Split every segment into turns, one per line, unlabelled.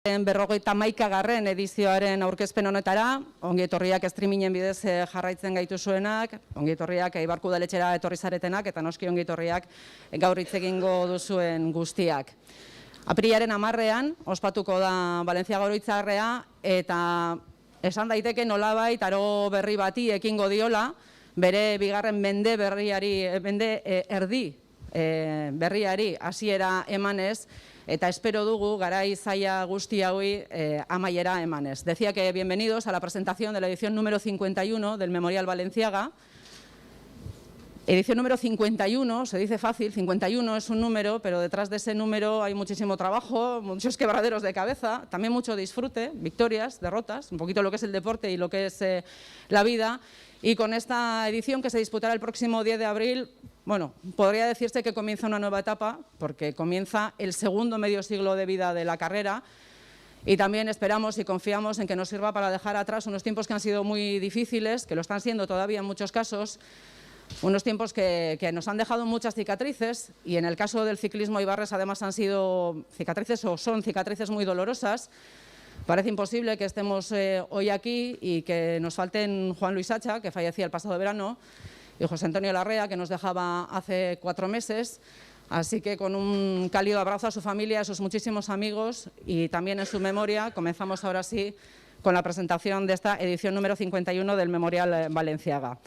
51. edizioaren aurkezpen honetara, ongi etorriak streamingen bidez jarraitzen gaituzuenak, ongi etorriak Eibarko udaletxera etorri zaretenak, eta noski ongi etorriak gaur hitz egingo duzuen guztiak. Apirilaren 10ean ospatuko da Valentziaga Oroitzarrea, eta esan daiteke nolabait aro berri bati ekingo diola, bere bigarren mende berriari hasiera emanez, eta espero dugu garai zaila guzti hauei amaiera emanez. Decía que bienvenidos a la presentación de la edición número 51 del Memorial Valentziaga. Edición número 51, se dice fácil, 51 es un número, pero detrás de ese número hay muchísimo trabajo, muchos quebraderos de cabeza, también mucho disfrute, victorias, derrotas, un poquito lo que es el deporte y lo que es la vida. Y con esta edición que se disputará el próximo 10 de abril, bueno, podría decirse que comienza una nueva etapa, porque comienza el segundo medio siglo de vida de la carrera, y también esperamos y confiamos en que nos sirva para dejar atrás unos tiempos que han sido muy difíciles, que lo están siendo todavía en muchos casos, unos tiempos que nos han dejado muchas cicatrices, y en el caso del ciclismo Ibarres además han sido cicatrices o son cicatrices muy dolorosas. Parece imposible que estemos hoy aquí y que nos falten Juan Luis Hacha, que fallecía el pasado verano, y José Antonio Larrea, que nos dejaba hace 4 meses. Así que con un cálido abrazo a su familia, a sus muchísimos amigos y también en su memoria, comenzamos ahora sí con la presentación de esta edición número 51 del Memorial Valentziaga.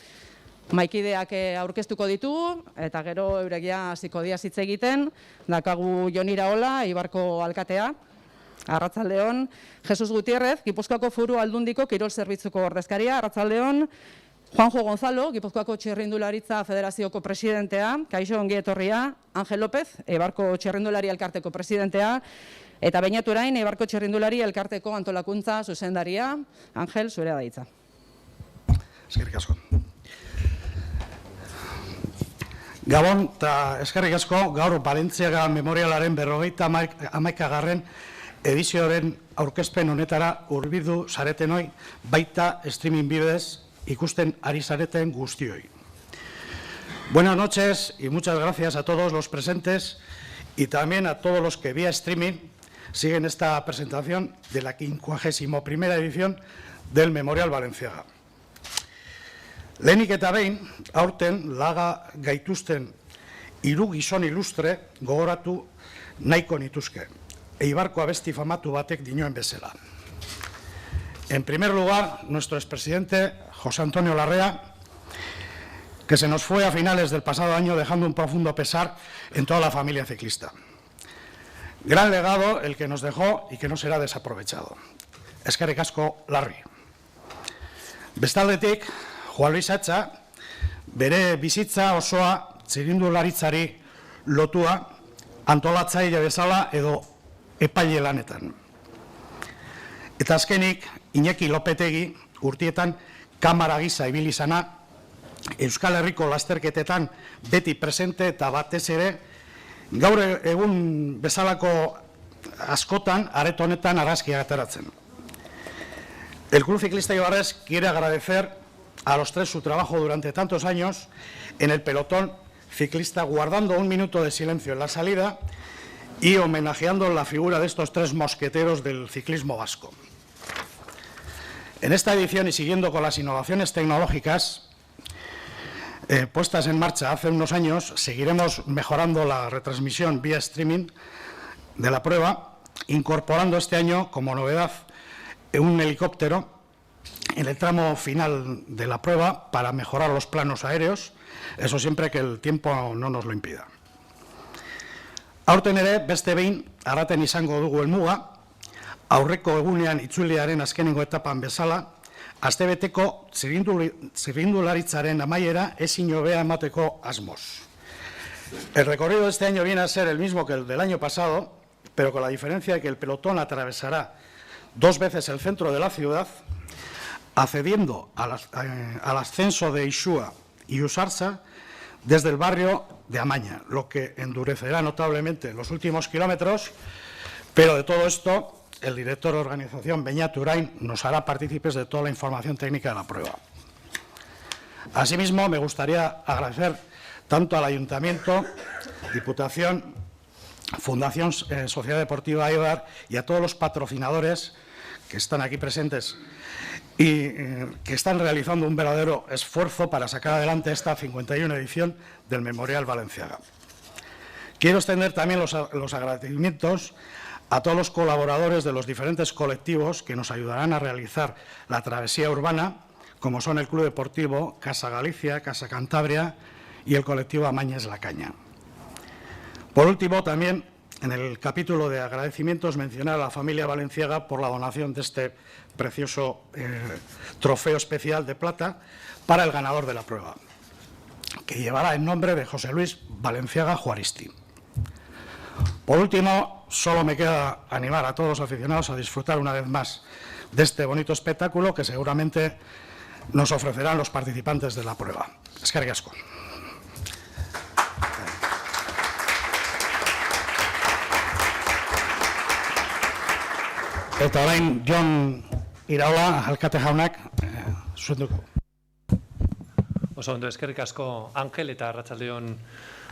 Maikideak aurkeztuko ditugu, eta gero eurek ja hasiko dira hitz egiten. Dakagu Jon Iraola, Eibarko alkatea. Arratsaldeon. Jesús Gutiérrez, Gipuzkoako Foru Aldundiko Kirol Zerbitzuko ordezkaria. Arratsaldeon. Juanjo Gonzalo, Gipuzkoako Txirrindularitza Federazioko presidentea. Kaixo, ongi etorria. Ángel López, Eibarko Txirrindulari Elkarteko presidentea. Eta Beñat Urain, Eibarko Txirrindulari Elkarteko antolakuntza zuzendaria. Ángel, zurea da hitza.
Eskerrik asko. Gabon eta eskerrik asko, gaur Valentziaga Memorialaren 51. edizioaren aurkezpen honetara hurbildu zaretenoi, baita streaming bidez ikusten ari zareten guztioi. Buenas noches y muchas gracias a todos los presentes y también a todos los que vía streaming siguen esta presentación de la 51ª edición del Memorial Valentziaga. Lehenik eta behin, aurten laga gaituzten 3 gizon ilustre gogoratu nahiko nituzke. Eibarko abesti famatu batek dinoen bezala. En primer lugar, nuestro expresidente José Antonio Larrea, que se nos fue a finales del pasado año dejando un profundo pesar en toda la familia ciclista. Gran legado el que nos dejó y que no será desaprovechado. Eskerrik asko, Larri. Bestaldetik, Juan Luis Hacha, bere bizitza osoa txirrindularitzari lotua antolatzaile bezala edo epaile lanetan. Eta azkenik, Iñaki Lopetegi urtietan kamara gisa ibili izana, Euskal Herriko lasterketetan beti presente eta batez ere, gaur egun bezalako askotan areto honetan argazkiak ateratzen. El Club Ciclista Ibarres quiere agradecer a los 3 su trabajo durante tantos años en el pelotón ciclista, guardando un minuto de silencio en la salida y homenajeando la figura de estos 3 mosqueteros del ciclismo vasco. En esta edición y siguiendo con las innovaciones tecnológicas puestas en marcha hace unos años, seguiremos mejorando la retransmisión vía streaming de la prueba, incorporando este año como novedad un helicóptero en el tramo final de la prueba para mejorar los planos aéreos, eso siempre que el tiempo no nos lo impida. Aurten ere, beste behin, arraten izango dugu helmuga, aurreko egunean itzuliaren azkenengo etapan bezala, astebeteko txirrindularitzaren amaiera ezin hobea emateko asmoz. El recorrido de este año viene a ser el mismo que el del año pasado, pero con la diferencia de que el pelotón atravesará 2 veces el centro de la ciudad, accediendo al ascenso de Ixúa y Usarsa desde el barrio de Amaña, lo que endurecerá notablemente los últimos kilómetros, pero de todo esto el director de organización, Beñat Urain, nos hará partícipes de toda la información técnica de la prueba. Asimismo, me gustaría agradecer tanto al Ayuntamiento, Diputación, Fundación Sociedad Deportiva Eibar y a todos los patrocinadores que están aquí presentes y que están realizando un verdadero esfuerzo para sacar adelante esta 51 edición del Memorial Balenciaga. Quiero extender también los agradecimientos a todos los colaboradores de los diferentes colectivos que nos ayudarán a realizar la travesía urbana, como son el Club Deportivo Casa Galicia, Casa Cantabria y el colectivo Amañes La Caña. Por último, también en el capítulo de agradecimientos mencionar a la familia Balenciaga por la donación de este precioso trofeo especial de plata para el ganador de la prueba, que llevará el nombre de José Luis Balenciaga Juaristi. Por último, solo me queda animar a todos los aficionados a disfrutar una vez más de este bonito espectáculo que seguramente nos ofrecerán los participantes de la prueba. Eskerrik asko. Eta orain Jon Iraola, alkate jaunak, zuenduko.
Oso ondo, eskerrik asko Angel eta arratsaldeon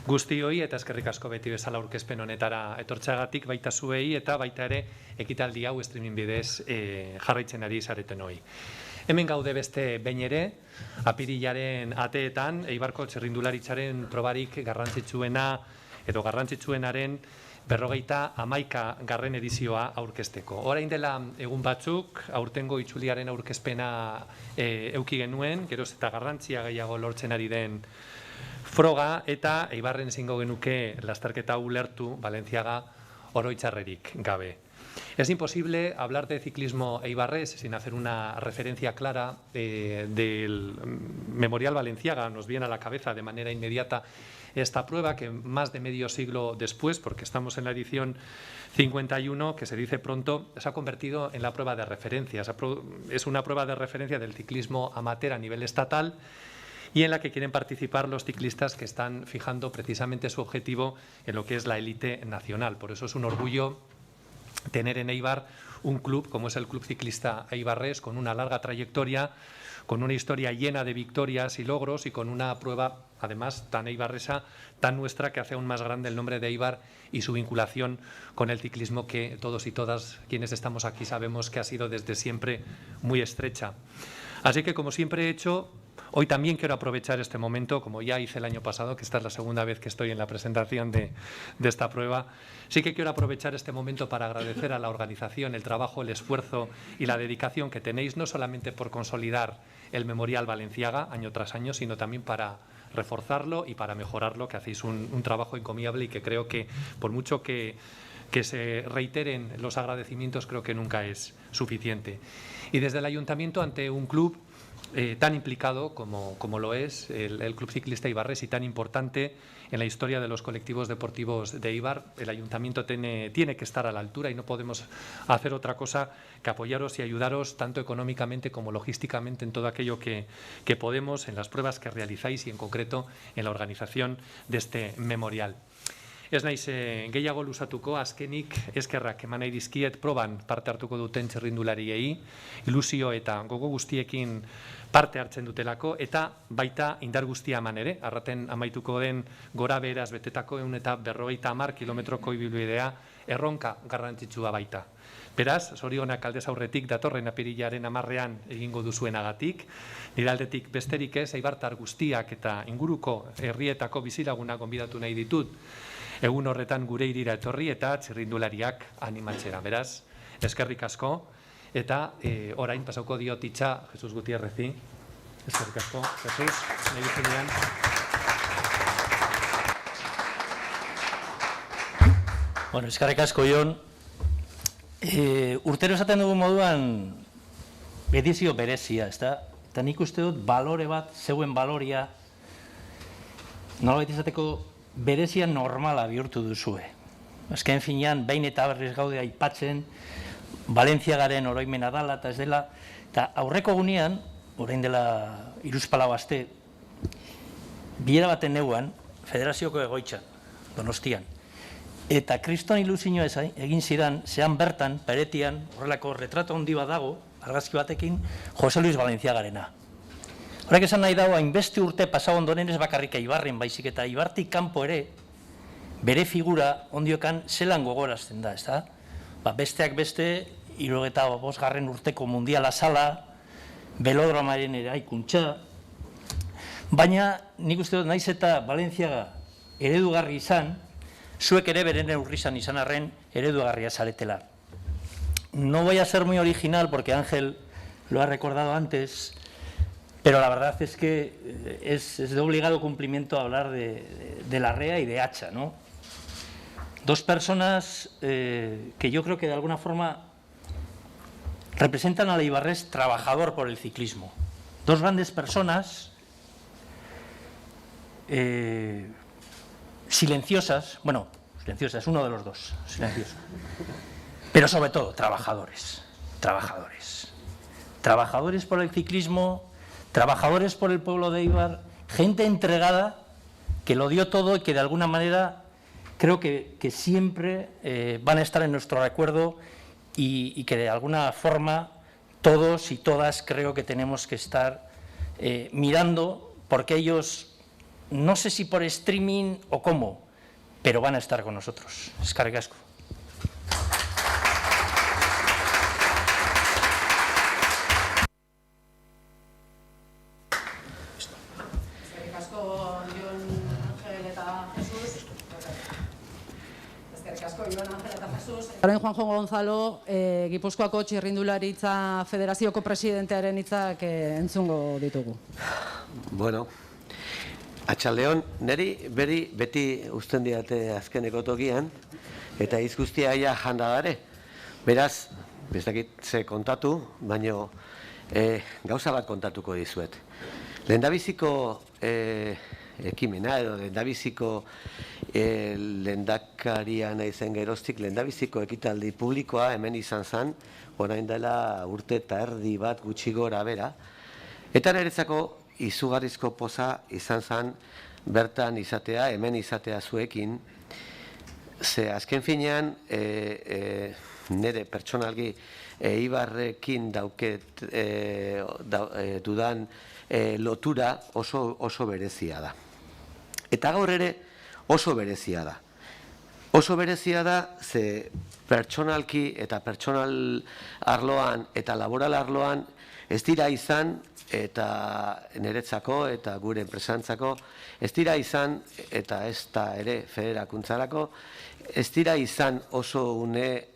guztioi eta eskerrik asko beti bezala aurkezpen honetara etortzeagatik baita zuei eta baita ere ekitaldi hau streaming bidez jarraitzen ari zaretenoi. Hemen gaude beste behin ere, apirilaren ateetan, Eibarko txirrindularitzaren probarik garrantzitsuena edo garrantzitsuenaren 51. edizioa aurkezteko. Orain dela egun batzuk, aurtengo itzuliaren aurkezpena eduki genuen, geroz eta garrantzia gehiago lortzen ari den froga, eta Eibarren ezingo genuke lasterketa ulertu Balenciaga oroitzarrerik gabe. Es imposible hablar de ciclismo eibarrés sin hacer una referencia clara del Memorial Balenciaga. Nos viene a la cabeza de manera inmediata esta prueba que más de medio siglo después, porque estamos en la edición 51, que se dice pronto, se ha convertido en la prueba de referencia. Es una prueba de referencia del ciclismo amateur a nivel estatal y en la que quieren participar los ciclistas que están fijando precisamente su objetivo en lo que es la élite nacional. Por eso es un orgullo tener en Eibar un club como es el Club Ciclista Eibarrés, con una larga trayectoria, con una historia llena de victorias y logros y con una prueba, además, tan eibarresa, tan nuestra, que hace aún más grande el nombre de Eibar y su vinculación con el ciclismo que todos y todas quienes estamos aquí sabemos que ha sido desde siempre muy estrecha. Así que, como siempre he hecho, hoy también quiero aprovechar este momento, como ya hice el año pasado, que esta es la segunda vez que estoy en la presentación de esta prueba. Sí que quiero aprovechar este momento para agradecer a la organización el trabajo, el esfuerzo y la dedicación que tenéis, no solamente por consolidar el Memorial Balenciaga año tras año, sino también para reforzarlo y para mejorarlo, que hacéis un trabajo encomiable y que creo que, por mucho que se reiteren los agradecimientos, creo que nunca es suficiente. Y desde el Ayuntamiento, ante un club tan implicado como lo es el Club Ciclista Eibarrés y tan importante en la historia de los colectivos deportivos de Eibar, el Ayuntamiento tiene que estar a la altura y no podemos hacer otra cosa que apoyaros y ayudaros tanto económicamente como logísticamente en todo aquello que podemos, en las pruebas que realizáis y en concreto en la organización de este memorial. Ez naiz gehiago luzatuko, azkenik eskerrak eman nahi dizkiet proban parte hartuko duten txirrindulariei, ilusio eta gogo guztiekin parte hartzen dutelako, eta baita indar guztia eman ere, arraten amaituko den gora beheraz betetako 150 kilometroko ibilbidea erronka garrantzitsua baita. Beraz, zorionak aldez aurretik datorren apirilaren 10ean egingo duzuenagatik, nire aldetik besterik ez, eibartar guztiak eta inguruko herrietako bizilagunak gonbidatu nahi ditut, egun horretan gure hirira etorri eta txirrindulariak animatzera. Beraz, eskerrik asko, eta orain pasauko diot hitza Jesus Gutierrezi. Eskerrik asko, Jesus, nahi duzunean.
Bueno, eskerrik asko, Jon. Urtero esaten dugu moduan edizio berezia, ezta? Eta nik uste dut balore bat, zeuen baloria, nolabait izateko berezia normala bihurtu duzue. Azken finean, behin eta berriz gaude aipatzen, Balenciagaren oroimena dela, eta ez dela, eta aurreko gunean, orain dela 3-4 aste, bilera baten neuan, Federazioko egoitzan, Donostian. Eta kriston ilusioa egin zidan, zean bertan, peretian, horrelako retrato handi bat dago, argazki batekin, Jose Luis Balenciagarena. Horrek esan nahi dago, hainbeste urte pasa ondoren ez bakarrik Eibarren, baizik eta Eibartik kanpo ere, bere figura ondiokan zelan gogorazten da, ez da? Besteak beste, 75. urteko mundiala zala, belodromaren eraikuntza, baina nik uste dut naiz eta Valentziaga eredugarri izan, zuek ere beren neurrizan izan arren eredugarria zaretela. No voy a ser muy original porque Ángel lo ha recordado antes, pero la verdad es que es de obligado cumplimiento hablar de Larrea y de Hacha, ¿no? Dos personas que yo creo que de alguna forma representan al eibarrés trabajador por el ciclismo. Dos grandes personas silenciosas, bueno, silenciosas, uno de los dos, silencioso, pero sobre todo trabajadores, trabajadores por el ciclismo, trabajadores por el pueblo de Eibar, gente entregada que lo dio todo y que de alguna manera creo que siempre van a estar en nuestro recuerdo y que de alguna forma todos y todas creo que tenemos que estar mirando, porque ellos, no sé si por streaming o cómo, pero van a estar con nosotros. Eskerrik asko.
Eskerrik asko, Jon Ángel eta Jesus. Eskerrik asko, Jon Ángel eta Jesus. Orain Juanjo Gonzalo, Gipuzkoako Txirrindularitza Federazioko presidentearen hitzak entzungo ditugu.
Bueno, Atxaldeon, niri beti uzten diate azkeneko tokian, eta hitz guztia ia janda dare. Beraz, bestakit ze kontatu, baino gauza bat kontatuko dizuet. Lehendabiziko ekimena edo lehendabiziko lehendakaria naizen geroztik, lehendabiziko ekitaldi publikoa hemen izan zen, orain dela urte eta erdi bat gutxi gora bera, eta niretzako izugarrizko poza izan zen bertan izatea, hemen izatea zuekin, ze azken finean nire pertsonalgi Eibarrekin dauket dudan lotura oso berezia da. Eta gaur ere oso berezia da. Oso berezia da ze pertsonalki eta pertsonal arloan eta laboral arloan ez dira izan eta niretzako eta gure enpresantzako ez dira izan eta ez da ere federakuntzarako ez dira izan oso une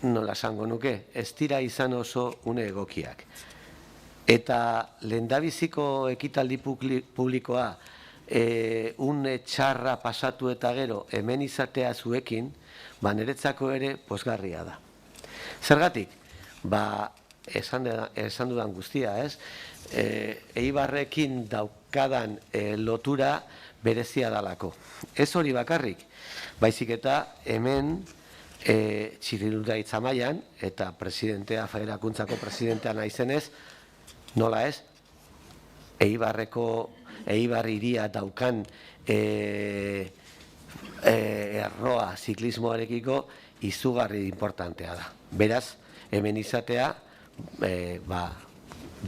nola esango nuke, ez dira izan oso une egokiak. Eta lehendabiziko ekitaldi publikoa une txarra pasatu eta gero hemen izatea zuekin, niretzako ere pozgarria da. Zergatik? Esan dudan guztia, ez? Eibarrekin daukadan lotura berezia dalako. Ez hori bakarrik, baizik eta hemen Txirrindularitza mailan eta presidentea, federakuntzako presidentea naizenez, nola ez? Eibar hiria daukan erroa ziklismoarekiko izugarri importantea da. Beraz, hemen izatea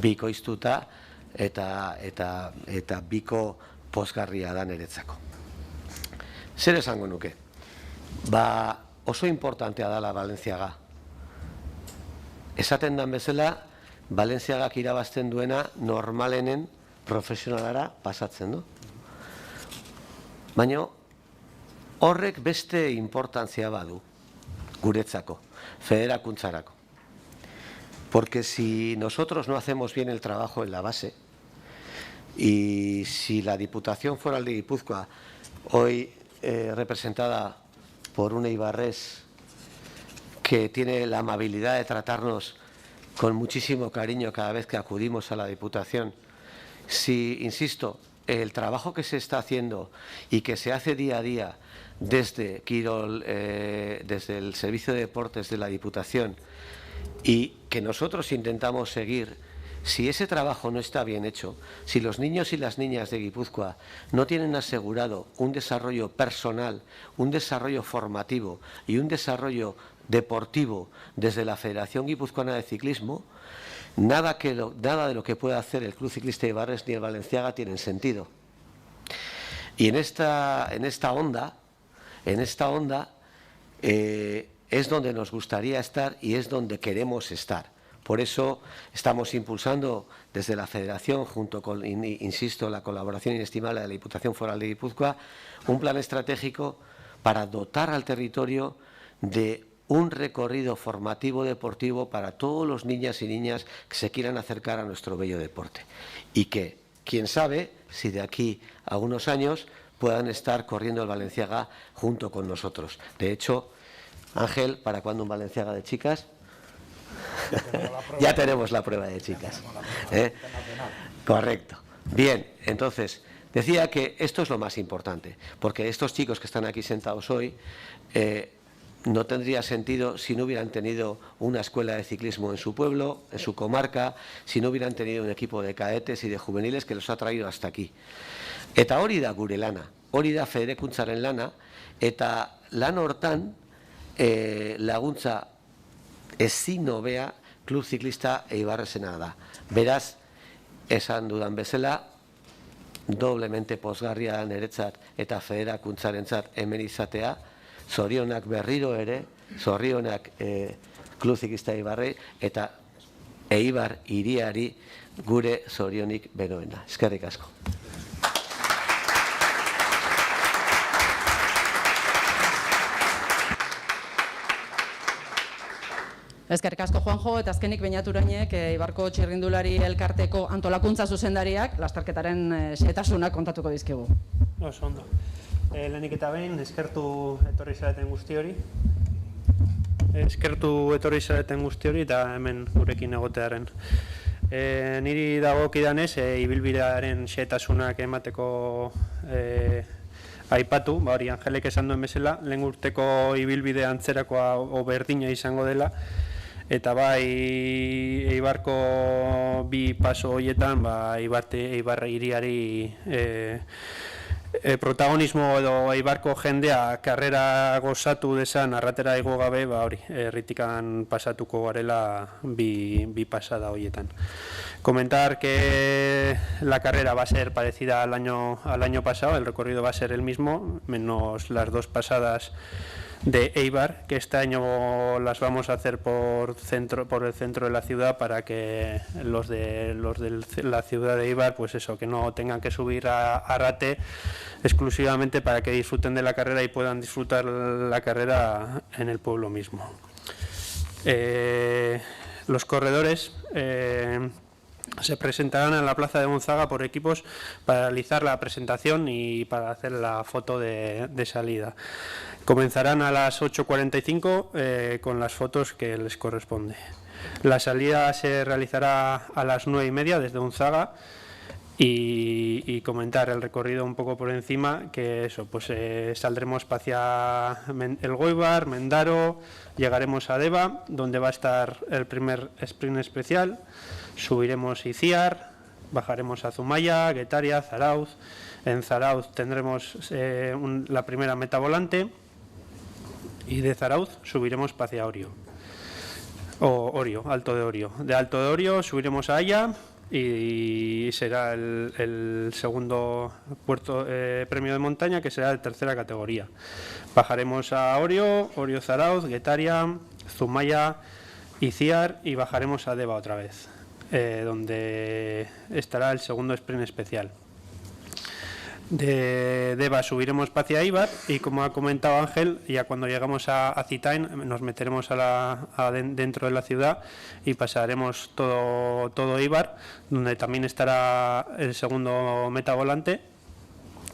bikoiztuta eta biko pozgarria da niretzako. Zer esango nuke? Oso importantea dela Valentziaga. Esaten dan bezala, Valentziagak irabazten duena normalenen profesionalara pasatzen du. Baina horrek beste importantzia badu guretzako, federakuntzarako. Porque si nosotros no hacemos bien el trabajo en la base y si la Diputación Foral de Guipúzcoa, hoy representada por un eibarrés que tiene la amabilidad de tratarnos con muchísimo cariño cada vez que acudimos a la Diputación, si, insisto, el trabajo que se está haciendo y que se hace día a día desde Quirol, desde el Servicio de Deportes de la Diputación, y que nosotros intentamos seguir, si ese trabajo no está bien hecho, si los niños y las niñas de Guipúzcoa no tienen asegurado un desarrollo personal, un desarrollo formativo y un desarrollo deportivo desde la Federación Guipuzcoana de Ciclismo, nada de lo que pueda hacer el Club Ciclista Eibarres ni el Valentziaga tienen sentido. Y en esta onda es donde nos gustaría estar y es donde queremos estar. Por eso estamos impulsando desde la Federación, junto con, insisto, la colaboración inestimable de la Diputación Foral de Guipúzcoa, un plan estratégico para dotar al territorio de un recorrido formativo deportivo para todos los niñas y niñas que se quieran acercar a nuestro bello deporte. Y que, quién sabe, si de aquí a unos años puedan estar corriendo el Balenciaga junto con nosotros. De hecho, Ángel, ¿para cuándo un Balenciaga de chicas? Ya tenemos la prueba de chicas. Correcto. Bien, entonces, decía que esto es lo más importante, porque estos chicos que están aquí sentados hoy no tendría sentido si no hubieran tenido una escuela de ciclismo en su pueblo, en su comarca, si no hubieran tenido un equipo de cadetes y de juveniles que los ha traído hasta aquí. Eta hori da gure lana, hori da federekuntzaren lana, eta lan hortan laguntza ezin hobea klub ziklista Eibarresena da. Beraz, esan dudan bezala, doblemente pozgarria niretzat eta federakuntzarentzat hemen izatea, zorionak berriro ere, zorionak klub ziklista Eibarrei eta Eibar hiriari gure zorionik beroena. Eskerrik asko.
Eskerrik asko, Juanjo, eta azkenik Beñaturainek Eibarko txirrindulari elkarteko antolakuntza zuzendariak lasterketaren xehetasunak kontatuko dizkigu.
Oso ondo. Lehenik eta behin, eskertu etorri zareten guzti hori. Eta hemen gurekin egotearen. Niri dagokidanez, ibilbidearen xehetasunak emateko aipatu, hori Angelek esan duen bezala, lehen urteko ibilbide antzerakoa o berdina izango dela, eta bai Eibarko bi paso horietan Eibar hiriari protagonismo edo Eibarko jendea karrera gozatu desan arratera igo gabe, hori, erritikan pasatuko garela bi pasada horietan. Comentar que la carrera va a ser parecida al año pasado, el recorrido va a ser el mismo, menos las dos pasadas de Eibar, que este año las vamos a hacer por el centro de la ciudad para que los de la ciudad de Eibar, pues eso, que no tengan que subir a Arrate exclusivamente para que disfruten de la carrera y puedan disfrutar la carrera en el pueblo mismo. Los corredores se presentarán en la plaza de Gonzaga por equipos para realizar la presentación y para hacer la foto de salida. Comenzarán a las 8:45 con las fotos que les corresponde. La salida se realizará a las 9:30 desde Gonzaga y comentar el recorrido un poco por encima, que eso, pues saldremos hacia el Goibar, Mendaro, llegaremos a Deva, donde va a estar el primer sprint especial. Subiremos Iciar, bajaremos a Zumaya, Guetaria, Zarauz. En Zarauz tendremos la primera meta volante y de Zarauz subiremos hacia Orio. Alto de Orio. De Alto de Orio subiremos a Haya y será el segundo premio de montaña, que será de tercera categoría. Bajaremos a Orio, Zarauz, Guetaria, Zumaya, Iciar y bajaremos a Deva otra vez, donde estará el segundo sprint especial. De Deva subiremos hacia Eibar y, como ha comentado Ángel, ya cuando llegamos a Zitain nos meteremos dentro de la ciudad y pasaremos todo Eibar, donde también estará el segundo meta volante,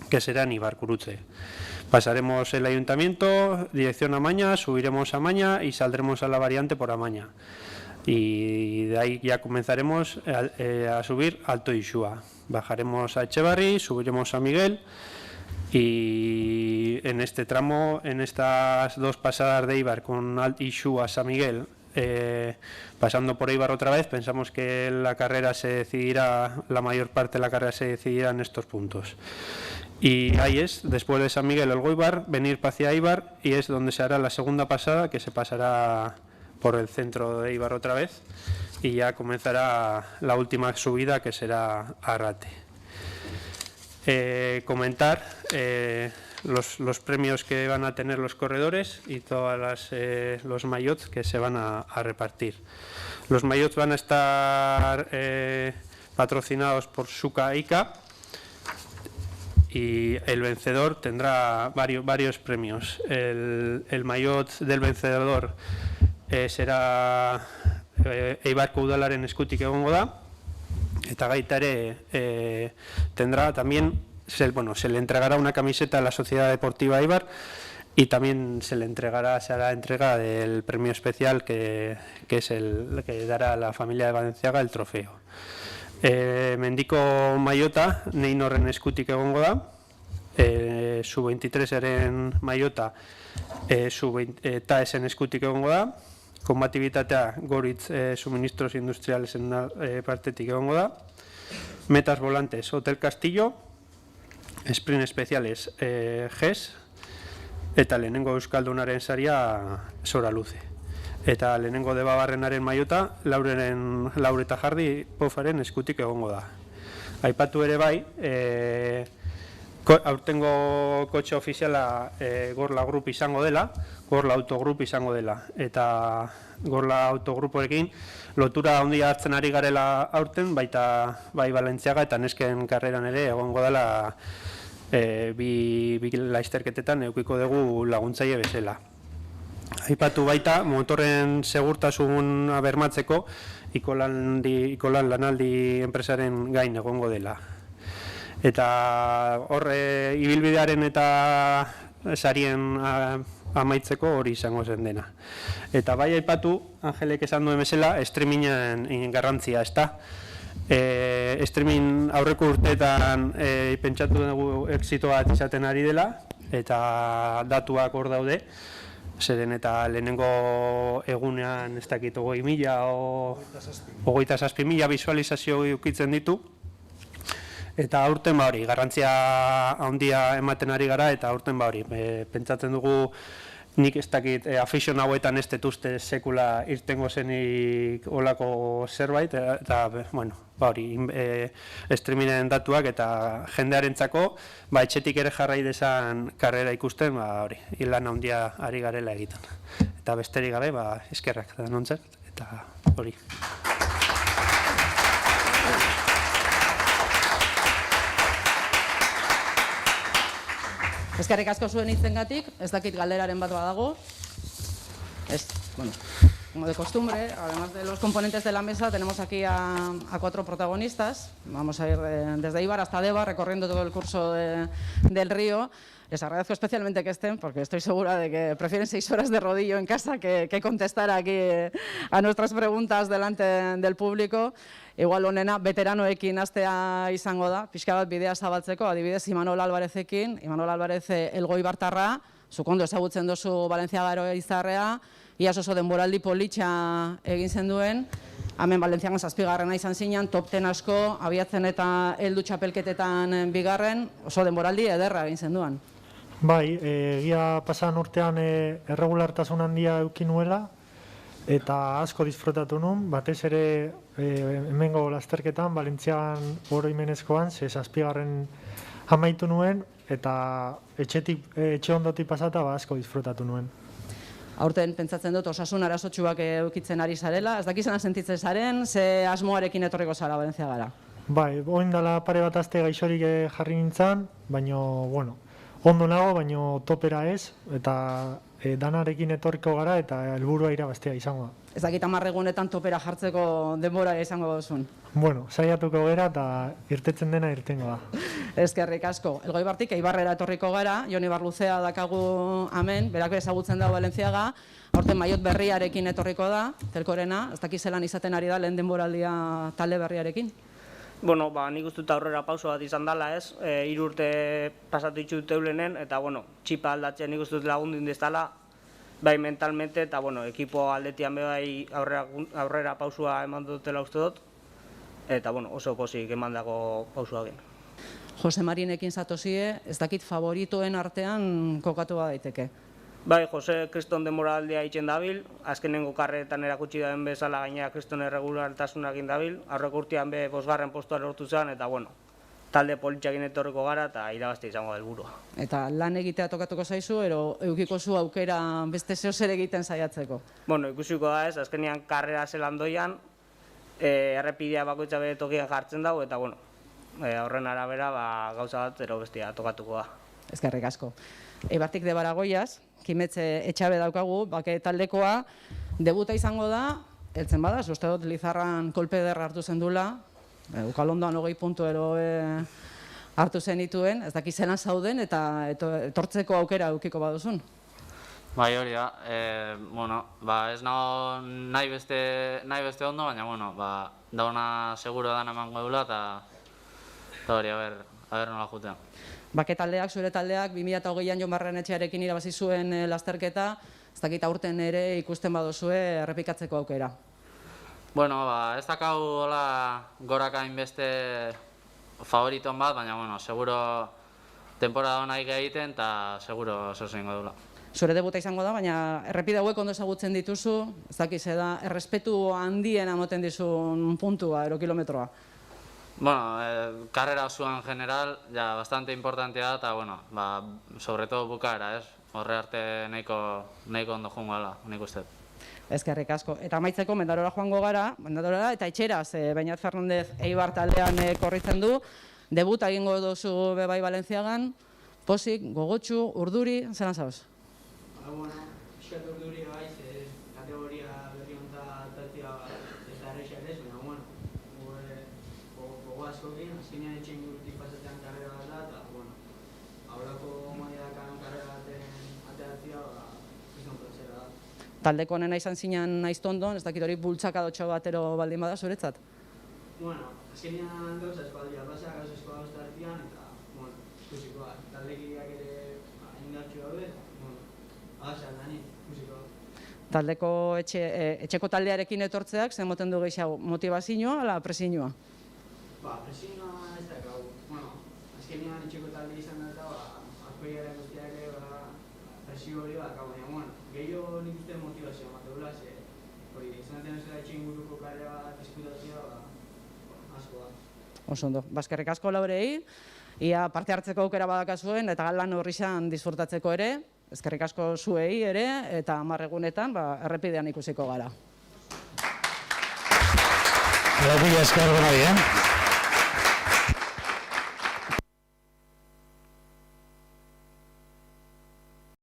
que será en Ibarkurutze. Pasaremos el ayuntamiento, dirección Amaña, subiremos a Amaña y saldremos a la variante por Amaña. Y de ahí ya comenzaremos a subir Alto Ixúa. Bajaremos a Echevarri, subiremos a Miguel y en este tramo, en estas dos pasadas de Eibar con Alto Ixúa a San Miguel, pasando por Eibar otra vez, pensamos que la carrera se decidirá, la mayor parte de la carrera se decidirá en estos puntos. Y ahí es, después de San Miguel el Goibar, venir hacia Eibar y es donde se hará la segunda pasada, que se pasará por el centro de Eibar otra vez y ya comenzará la última subida, que será Arrate. comentar los premios que van a tener los corredores y todos los maillots que se van a repartir. Los maillots van a estar patrocinados por Suka Ika y el vencedor tendrá varios premios. El maillot del vencedor será Eibarko Udalaren eskutik egongo da, eta gaita ere tendrá también, se le entregará una camiseta a la Sociedad Deportiva Eibar y también se le será entrega del premio especial que es el que dará a la familia de Balenciaga el trofeo. Mendiko maiota Neinorren eskutik egongo da, sub-23aren maiota Taesen eskutik egongo da, konbatibitatea Goritz suministros industrialesen partetik egongo da, metas volantes Hotel Castillo, sprint especiales GES, eta lehenengo euskaldunaren saria Sora Luze. Eta lehenengo debabarrenaren maiota Laureta Jardi Pofaren eskutik egongo da. Aipatu ere bai, aurtengo kotxe ofiziala Gorla Group izango dela, Gorla Autogrup izango dela, eta Gorla Autogruporekin lotura handia hartzen ari garela aurten, baita bai Balentziaga eta nesken karreran ere egongo dela bi laizterketetan edukiko dugu laguntzaile bezala. Aipatu baita, motorren segurtasun bermatzeko Ikolan lanaldi enpresaren gain egongo dela. Eta horre ibilbidearen eta sarien amaitzeko hori izango zen dena. Eta bai aipatu, Angelek esan duen bezala, streamingen garrantzia, ezta? Streaming aurreko urteetan pentsatu dugu exito bat izaten ari dela, eta datuak hor daude, zeren eta lehenengo egunean ez dakit 20.000 o 27.000 bisualizazio ukitzen ditu, eta aurten hori, garrantzia handia ematen ari gara, eta aurten hori, pentsatzen dugu nik ez dakit afizion hauetan ez detuzte sekula irtengo zenik olako zerbait, eta bueno, hori, streamingen datuak eta jendearentzako etxetik ere jarrai dezan karrera ikusten, hori, lan handia ari garela egiten. Eta besterik gabe, eskerrak da nontzat, eta hori.
Eskerrik asko zuen hitzengatik, ez dakit galderaren bat badago. Bueno, como de costumbre, además de los componentes de la mesa, tenemos aquí a 4 protagonistas. Vamos a ir desde Eibar hasta Deva, recorriendo todo el curso del río. Les agradezco especialmente que estén, porque estoy segura de que prefieren 6 horas de rodillo en casa que contestar aquí a nuestras preguntas delante del público. Igual honena, veteranoekin hastea izango da, pixka bat bidea zabaltzeko, adibidez Imanol Alvarezekin. Imanol Alvarez elgoibartarra, zuk ondo ezagutzen duzu Balentziaga izarrea, iaz oso denboraldi politxa egin zen duen, hemen Balentziagan 7. izan zinean, top 10 asko, abiatzen eta heldu txapelketetan 2. oso denboraldi ederra egin zen duen.
Bai, egia pasan urtean erregulartasun handia eduki nuela, eta asko disfrutatu nuen, batez ere hemengo lasterketan, Balentziagan oroimenezkoan, 7. amaitu nuen, eta etxe ondotik pasata asko disfrutatu nuen.
Aurten pentsatzen dut osasun arazotsuak edukitzen ari zarela, ez dakizena sentitzen zaren, ze asmoarekin etorriko zara Balentziagara?
Bai, oin dela pare bat aste gaixorik jarri nintzen, baina, bueno, ondo nago, baina topera ez, eta danarekin etorriko gara eta helburua irabaztea izango da.
Ez dakit 10 egunetan topera jartzeko denbora izango duzun?
Bueno, saiatuko gara eta irtetzen dena irtengo da.
Eskerrik asko. Elgoibartik Eibarrera etorriko gara, Jon Ibar Luzea dakagu hemen, berak ezagutzen dago Balentziaga, aurten maillot berriarekin etorriko da, Telkorena, ez dakit zelan izaten ari da lehen denboraldia talde berriarekin?
Bueno, nik uste dut aurrera pauso bat izan dela, ez? 3 urte pasatu ditut eulenen, eta, bueno, txipa aldatzen nik uste dut lagundu indiztala, bai mentalmente, eta, bueno, ekipo aldetian bai aurrera pausua eman dutela uste dut, eta, bueno, oso pozik eman dago pausua gen.
Jose Marinekin zatozie, ez dakit favoritoen artean kokatu daiteke?
Bai, Jose Kriston denboraldia itzen dabil, azkenengo karretan erakutsi daen bezala gainera Kriston erregulartasunak dabil, aurreko urtean 5. postua lortu zen, eta bueno, talde politxakin etorriko gara eta irabazte izango da helburua.
Eta lan egitea tokatuko zaizu, ero eukiko zu aukera beste zeo zer egiten saiatzeko?
Bueno, ikusiko da ez, azkenean karrera zelan doian, errepidea bakoitza bere tokian jartzen dago, eta bueno, horren arabera gauza bat ero bestia tokatuko da.
Eskerrik asko. Eibartik de Baragoiaz, Kimetze Etxabe daukagu, bake taldekoa, debuta izango da, heltzen bada, uste dut Lizarran kolpe ederra hartu zendula, Ukalondoan 20 puntu ero hartu zenituen, ez daki zelan zauden eta etortzeko aukera eukiko baduzun.
Bai, hori da, ez nago nahi beste ondo, baina, dauna seguro dan emango dula eta hori, a ber nola jutean.
Bake taldeak, zure taldeak, 2008an Jon Barrenetxearekin irabazi zuen lasterketa, ez dakit aurten ere ikusten baduzue errepikatzeko aukera.
Bueno, ez dakau hola goraka inbeste favoriton bat, baina, seguro temporada hona egiten eta seguro zozo ingo dula.
Zure debuta izango da, baina errepide hauek ondo ezagutzen dituzu, ez dakiz da, errespetu handien amoten dizun puntua, kilometroa.
Bueno, karrera osoan general, ja, bastante importantea da, eta, sobre todo bukaera, ez? Horre arte nahiko ondo joango gala, nik uste.
Eskerrik asko. Eta amaitzeko, Mendarora joango gara, Mendarora eta Etxeraz, Beñat Fernandez Eibar taldean korritzen du, debuta egingo duzu bebai Valentziagan, pozik, gogotxu, urduri, zelan zauz?
Piskat urduri baiz, kategoria berri honta tatzia eta errexak ez, baina, gogo askokin, azkenean etxein gurutik pasatzen karrera bat da, eta, aurrako maidakan karrera baten ateratzia, izan platzera da.
Taldeko honena izan zinean aiztondon, ez dakit hori bultzakadotxo batero baldin bada zuretzat?
Azkenean gauza eskoa dira, gauza eskoa gauza artean, eta, ikusikoa, taldekideak ere indartxo daude,
Taldeko etxeko taldearekin etortzeak, zen moten du gehiago, motivazioa ala presioa?
Presioa ez dakau. Azkenean etxeko talde izan da eta akoiaren guztiak presio hori bakau, baina gehiago nik uste motivazioa mateula, hori izan ez da etxe inguruko karrera bat diskutazioa asko da.
Osondo, eskerrik asko laurei, ia parte hartzeko aukera badakazuen eta lan horri izan disfrutatzeko ere, eskerrik asko zuei ere, eta 10 egunetan errepidean ikusiko gara.
Mila esker denoi,